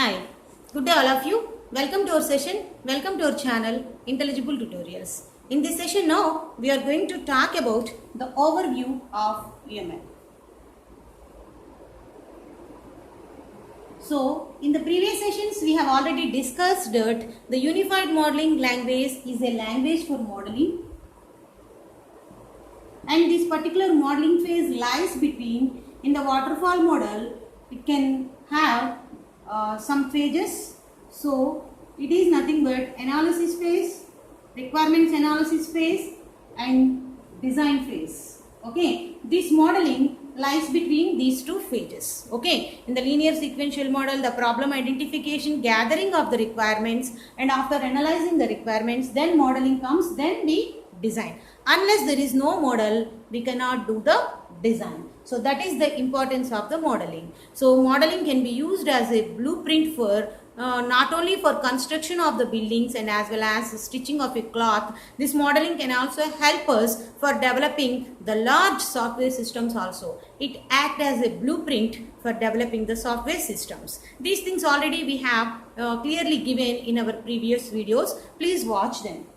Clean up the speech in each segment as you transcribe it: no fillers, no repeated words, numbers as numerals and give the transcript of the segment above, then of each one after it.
Hi, good day all of you. Welcome to our session. Welcome to our channel Intelligible Tutorials. In this session now, we are going to talk about the overview of UML. So, in the previous sessions, we have already discussed that the Unified Modeling Language is a language for modeling. And this particular modeling phase lies between, in the waterfall model, it can have some phases. So it is nothing but analysis phase, requirements analysis phase and design phase. Okay, this modeling lies between these two phases. Okay, in the linear sequential model, the problem identification, gathering of the requirements, and after analyzing the requirements, then modeling comes, then the design. Unless there is no model, we cannot do the design. So that is the importance of the modeling. So modeling can be used as a blueprint for not only for construction of the buildings and as well as stitching of a cloth. This modeling can also help us for developing the large software systems also. It acts as a blueprint for developing the software systems. These things already we have clearly given in our previous videos. Please watch them.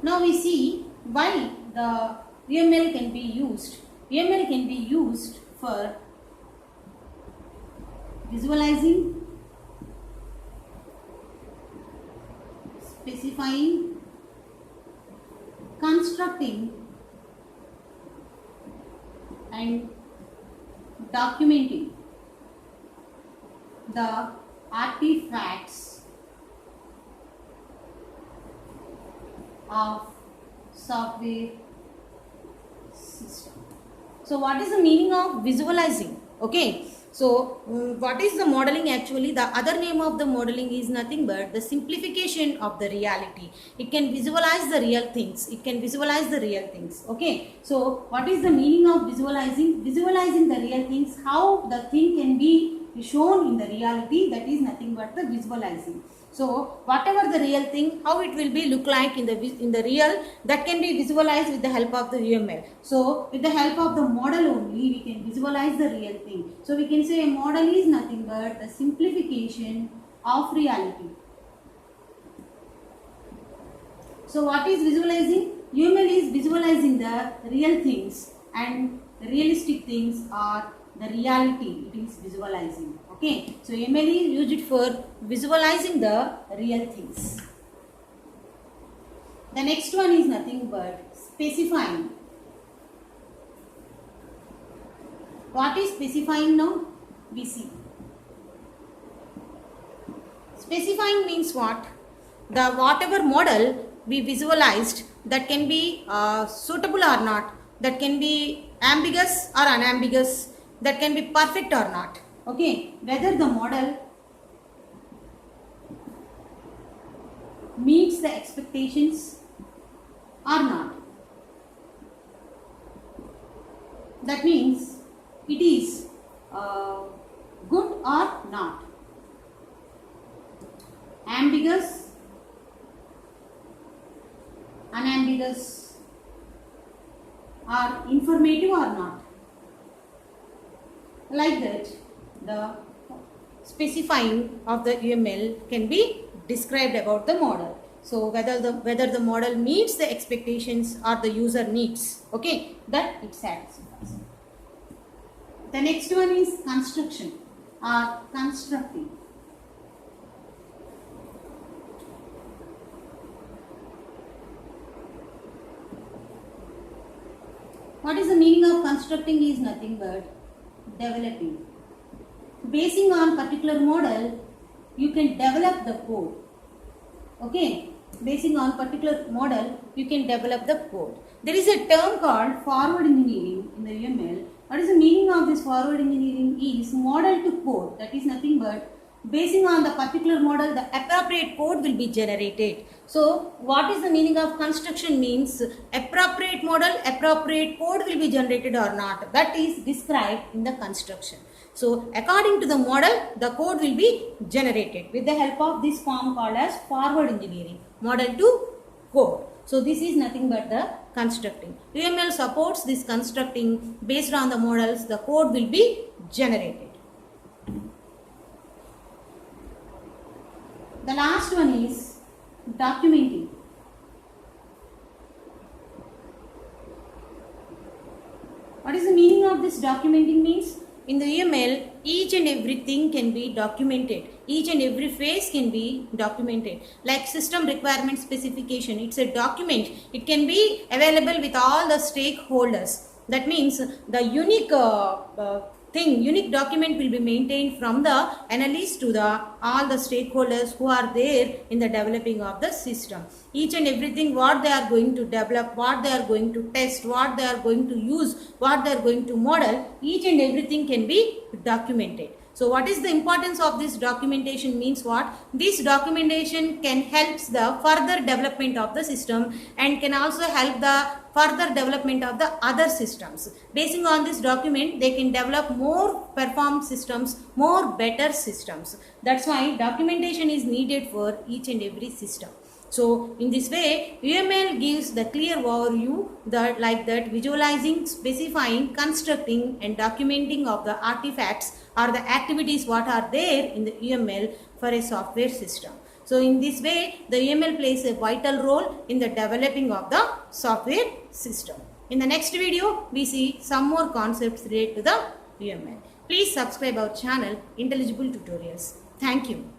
Now we see why the UML can be used. UML can be used for visualizing, specifying, constructing and documenting the artifacts of software system. So what is the meaning of visualizing? Okay, so what is the modeling actually? The other name of the modeling is nothing but the simplification of the reality. It can visualize the real things. It can visualize the real things. Okay, so what is the meaning of visualizing? Visualizing the real things, how the thing can be shown in the reality, that is nothing but the visualizing. So whatever the real thing, how it will be look like in the real, that can be visualized with the help of the UML. So with the help of the model only, we can visualize the real thing. So we can say a model is nothing but the simplification of reality. So what is visualizing? UML is visualizing the real things, and the realistic things are the reality. It is visualizing. Okay, so UML is used for visualizing the real things. The next one is nothing but specifying. What is specifying now? We see. Specifying means what? The whatever model we visualized, that can be suitable or not, that can be ambiguous or unambiguous, that can be perfect or not. Okay, whether the model meets the expectations or not. That means it is good or not, ambiguous, unambiguous, or informative or not. Like that, the specifying of the UML can be described about the model. So whether the model meets the expectations or the user needs, okay, that it satisfies. The next one is construction or constructing. What is the meaning of constructing is nothing but developing. Basing on particular model, you can develop the code. Okay, basing on particular model, you can develop the code. There is a term called forward engineering in the UML. What is the meaning of this forward engineering? Is model to code. That is nothing but basing on the particular model, the appropriate code will be generated. So what is the meaning of construction means appropriate model, appropriate code will be generated or not. That is described in the construction. So according to the model, the code will be generated with the help of this form called as forward engineering, model to code. So this is nothing but the constructing. UML supports this constructing. Based on the models, the code will be generated. The last one is documenting. What is the meaning of this documenting means? In the UML, each and everything can be documented. Each and every phase can be documented. Like system requirement specification, it's a document. It can be available with all the stakeholders. That means the unique unique document will be maintained from the analyst to the all the stakeholders who are there in the developing of the system. Each and everything what they are going to develop, what they are going to test, what they are going to use, what they are going to model, each and everything can be documented. So what is the importance of this documentation means what? This documentation can help the further development of the system and can also help the further development of the other systems. Basing on this document, they can develop more performed systems, more better systems. That's why documentation is needed for each and every system. So in this way, UML gives the clear overview like that visualizing, specifying, constructing and documenting of the artifacts or the activities what are there in the UML for a software system. So in this way, the UML plays a vital role in the developing of the software system. In the next video, we see some more concepts related to the UML. Please subscribe our channel, Intelligible Tutorials. Thank you.